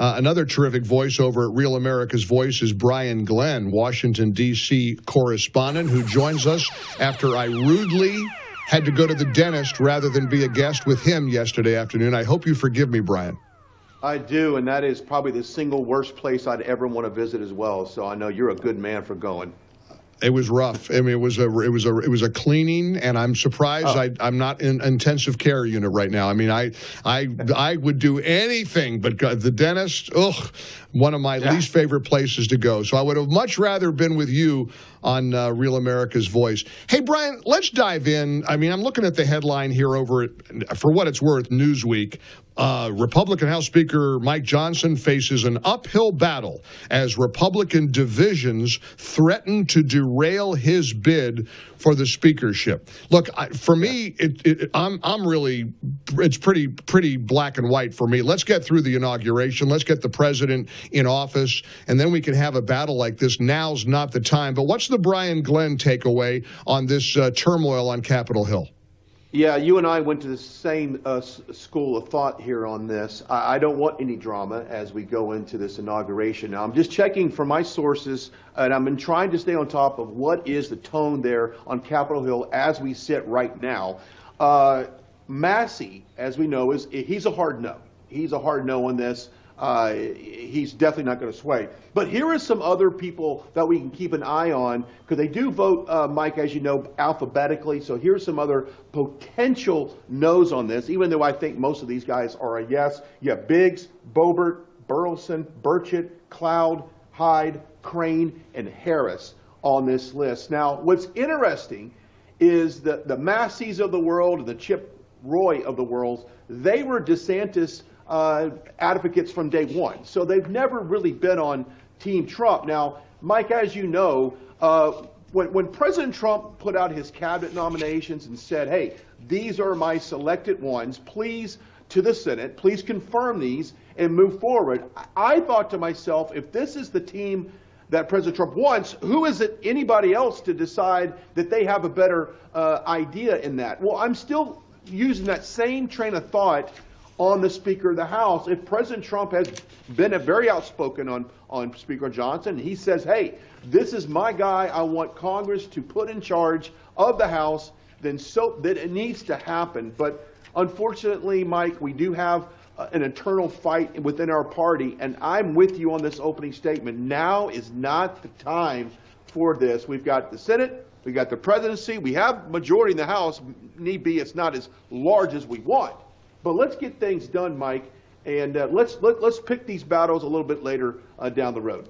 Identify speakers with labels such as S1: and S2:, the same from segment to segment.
S1: Another terrific voice over at Real America's Voice is Brian Glenn, Washington, D.C. correspondent, who joins us after I rudely had to go to the dentist rather than be a guest with him yesterday afternoon. I hope you forgive me, Brian.
S2: I do, and that is probably the single worst place I'd ever want to visit as well. So I know you're a good man for going.
S1: It was rough. I mean, it was a cleaning, and I'm surprised I'm not in intensive care unit right now. I mean, I would do anything but go. The dentist. Ugh, one of my least favorite places to go. So I would have much rather been with you on Real America's Voice. Hey, Brian, let's dive in. I mean, I'm looking at the headline here over at, for what it's worth, Newsweek. Republican House Speaker Mike Johnson faces an uphill battle as Republican divisions threaten to derail his bid for the speakership. Look, for me, I'm really, it's pretty black and white for me. Let's get through the inauguration. Let's get the president in office, and then we can have a battle like this. Now's not the time. But what's the Brian Glenn takeaway on this turmoil on Capitol Hill?
S2: Yeah, you and I went to the same school of thought here on this. I don't want any drama as we go into this inauguration. Now, I'm just checking for my sources, and I've been trying to stay on top of what is the tone there on Capitol Hill as we sit right now. Massey, as we know, he's a hard no. He's a hard no on this. He's definitely not going to sway. But here are some other people that we can keep an eye on, because they do vote, Mike, as you know, alphabetically. So here's some other potential no's on this, even though I think most of these guys are a yes. You have Biggs, Boebert, Burleson, Burchett, Cloud, Hyde, Crane, and Harris on this list. Now, what's interesting is that the Masseys of the world and the Chip Roy of the world, they were DeSantis advocates from day one. So they've never really been on Team Trump. Now, Mike, as you know, when President Trump put out his cabinet nominations and said, hey, these are my selected ones, please, to the Senate, please confirm these and move forward. I thought to myself, if this is the team that President Trump wants, who is it anybody else to decide that they have a better idea in that? Well, I'm still using that same train of thought on the Speaker of the House. If President Trump has been very outspoken on Speaker Johnson, he says, hey, this is my guy, I want Congress to put in charge of the House, then so that it needs to happen. But unfortunately, Mike, we do have an internal fight within our party, and I'm with you on this opening statement. Now is not the time for this. We've got the Senate, we've got the presidency, we have majority in the House. Need be, it's not as large as we want. But let's get things done, Mike, and let's pick these battles a little bit later down the road.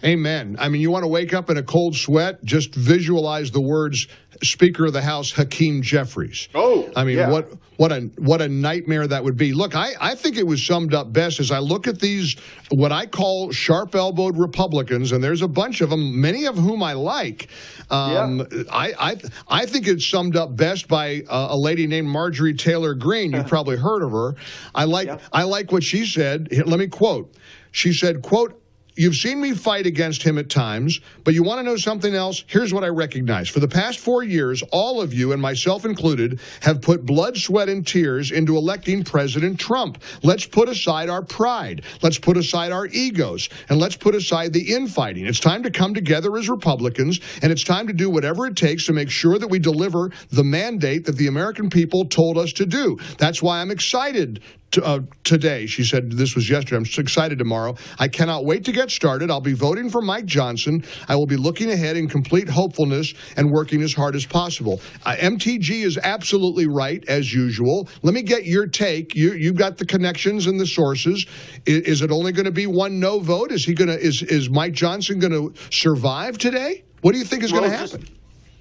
S1: Amen. I mean, you want to wake up in a cold sweat? Just visualize the words Speaker of the House Hakeem Jeffries.
S2: Oh,
S1: I mean,
S2: yeah.
S1: what a nightmare that would be. Look, I think it was summed up best as I look at these, what I call sharp-elbowed Republicans, and there's a bunch of them, many of whom I like. I think it's summed up best by a lady named Marjorie Taylor Greene. You've probably heard of her. I like what she said. Here, let me quote. She said, quote, "You've seen me fight against him at times, but you want to know something else? Here's what I recognize. For the past 4 years, all of you, and myself included, have put blood, sweat, and tears into electing President Trump. Let's put aside our pride. Let's put aside our egos. And let's put aside the infighting. It's time to come together as Republicans, and it's time to do whatever it takes to make sure that we deliver the mandate that the American people told us to do. That's why I'm excited today." She said this was yesterday. "I'm so excited tomorrow. I cannot wait to get started. I'll be voting for Mike Johnson. I will be looking ahead in complete hopefulness and working as hard as possible." MTG is absolutely right, as usual. Let me get your take. You've got the connections and the sources. Is it only going to be one no vote? Is Mike Johnson going to survive today? What do you think is going to happen?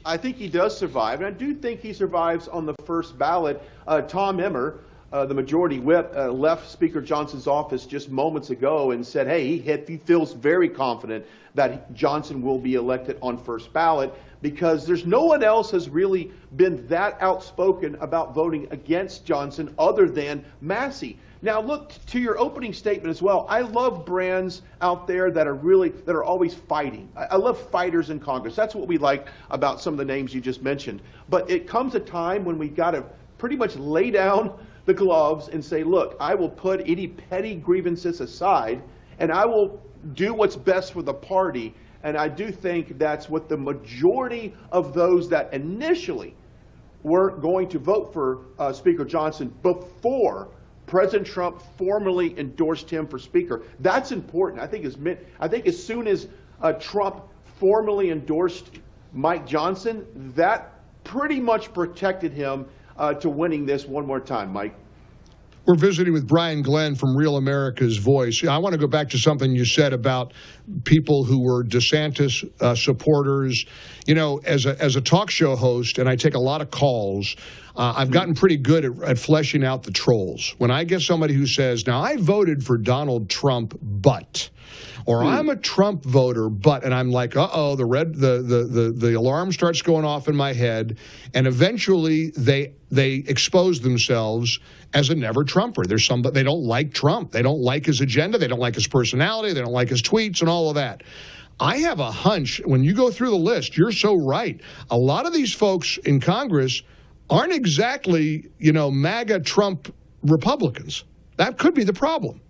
S2: I think he does survive, and I do think he survives on the first ballot. Tom Emmer, the majority whip, left Speaker Johnson's office just moments ago and said, hey, he feels very confident that Johnson will be elected on first ballot, because there's no one else has really been that outspoken about voting against Johnson other than Massey. Now, look, to your opening statement as well, I love brands out there that are always fighting. I love fighters in Congress. That's what we like about some of the names you just mentioned. But it comes a time when we got to pretty much lay down the gloves and say, look, I will put any petty grievances aside, and I will do what's best for the party. And I do think that's what the majority of those that initially were going to vote for Speaker Johnson before President Trump formally endorsed him for Speaker. That's important. I think as soon as Trump formally endorsed Mike Johnson, that pretty much protected him to winning this one more time, Mike.
S1: We're visiting with Brian Glenn from Real America's Voice. I want to go back to something you said about people who were DeSantis supporters. You know, as a talk show host, and I take a lot of calls, I've gotten pretty good at fleshing out the trolls. When I get somebody who says, now I voted for Donald Trump, but, or I'm a Trump voter, but, and I'm like, uh-oh, the alarm starts going off in my head, and eventually they expose themselves as a never Trumper. There's they don't like Trump. They don't like his agenda. They don't like his personality. They don't like his tweets and all of that. I have a hunch, when you go through the list, you're so right. A lot of these folks in Congress aren't exactly, MAGA Trump Republicans. That could be the problem.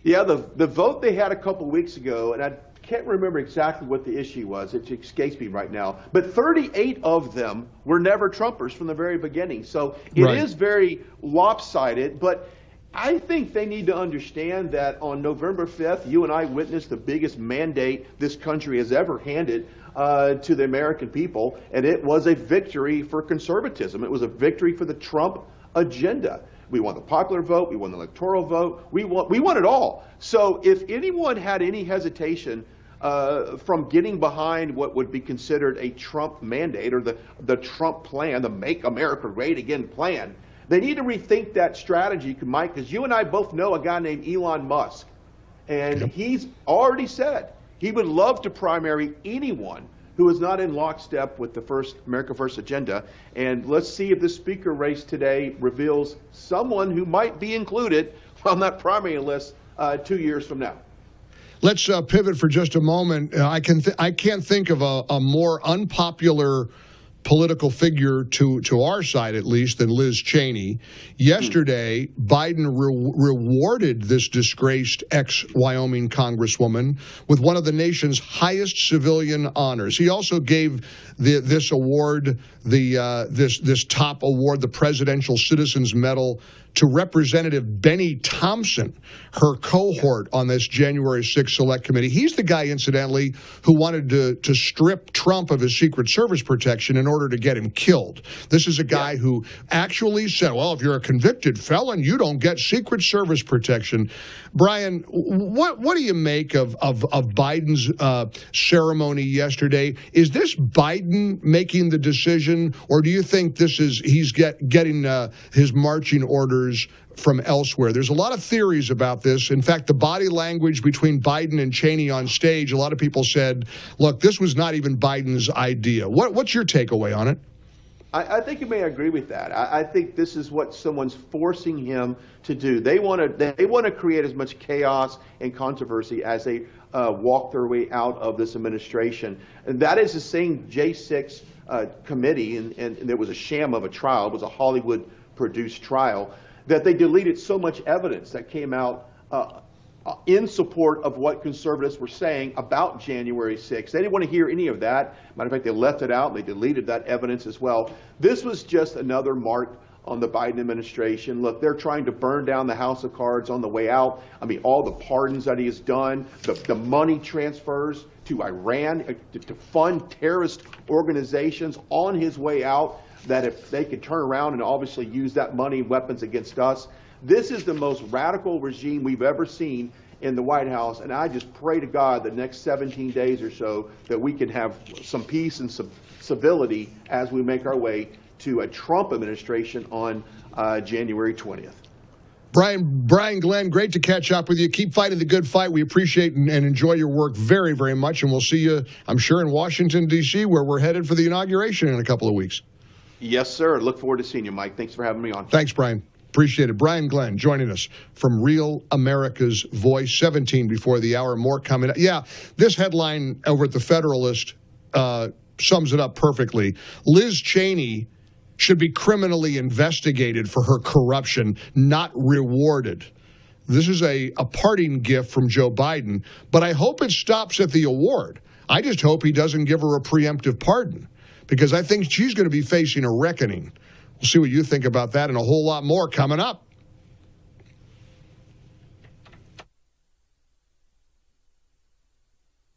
S2: Yeah, the vote they had a couple weeks ago, and I can't remember exactly what the issue was. It escapes me right now. But 38 of them were never Trumpers from the very beginning. So it is very lopsided. But I think they need to understand that on November 5th, you and I witnessed the biggest mandate this country has ever handed to the American people. And it was a victory for conservatism. It was a victory for the Trump agenda. We won the popular vote. We won the electoral vote. We won it all. So if anyone had any hesitation from getting behind what would be considered a Trump mandate or the Trump plan, the Make America Great Again plan, they need to rethink that strategy, Mike, because you and I both know a guy named Elon Musk. And he's already said he would love to primary anyone who is not in lockstep with the America First agenda. And let's see if the speaker race today reveals someone who might be included on that primary list 2 years from now.
S1: Let's pivot for just a moment. I can't think of a more unpopular political figure to our side, at least, than Liz Cheney. Yesterday, Biden rewarded this disgraced ex-Wyoming congresswoman with one of the nation's highest civilian honors. He also gave this award, this top award, the Presidential Citizens Medal, to Representative Benny Thompson, her cohort on this January 6th Select Committee. He's the guy, incidentally, who wanted to strip Trump of his Secret Service protection in order to get him killed. This is a guy who actually said, well, if you're a convicted felon, you don't get Secret Service protection. Brian, what do you make of Biden's ceremony yesterday? Is this Biden making the decision, or do you think he's getting his marching orders from elsewhere? There's a lot of theories about this. In fact, the body language between Biden and Cheney on stage, a lot of people said, look, this was not even Biden's idea. What's your takeaway on it?
S2: I think you may agree with that. I think this is what someone's forcing him to do. They want to create as much chaos and controversy as they walk their way out of this administration. And that is the same J6 committee, and there was a sham of a trial. It was a Hollywood-produced trial, that they deleted so much evidence that came out in support of what conservatives were saying about January 6th. They didn't want to hear any of that. Matter of fact, they left it out and they deleted that evidence as well. This was just another mark on the Biden administration. Look, they're trying to burn down the house of cards on the way out. I mean, all the pardons that he has done, the money transfers to Iran to fund terrorist organizations on his way out, that if they could turn around and obviously use that money and weapons against us. This is the most radical regime we've ever seen in the White House, and I just pray to God the next 17 days or so that we can have some peace and some civility as we make our way to a Trump administration on January 20th.
S1: Brian Glenn, great to catch up with you. Keep fighting the good fight. We appreciate and enjoy your work very, very much, and we'll see you, I'm sure, in Washington, D.C., where we're headed for the inauguration in a couple of weeks. Yes, sir. Look forward to seeing you, Mike. Thanks for having me on. Thanks, Brian. Appreciate it. Brian Glenn joining us from Real America's Voice, 17 before the hour. More coming up. Yeah, this headline over at the Federalist sums it up perfectly. Liz Cheney should be criminally investigated for her corruption, not rewarded. This is a parting gift from Joe Biden, but I hope it stops at the award. I just hope he doesn't give her a preemptive pardon, because I think she's going to be facing a reckoning. We'll see what you think about that and a whole lot more coming up.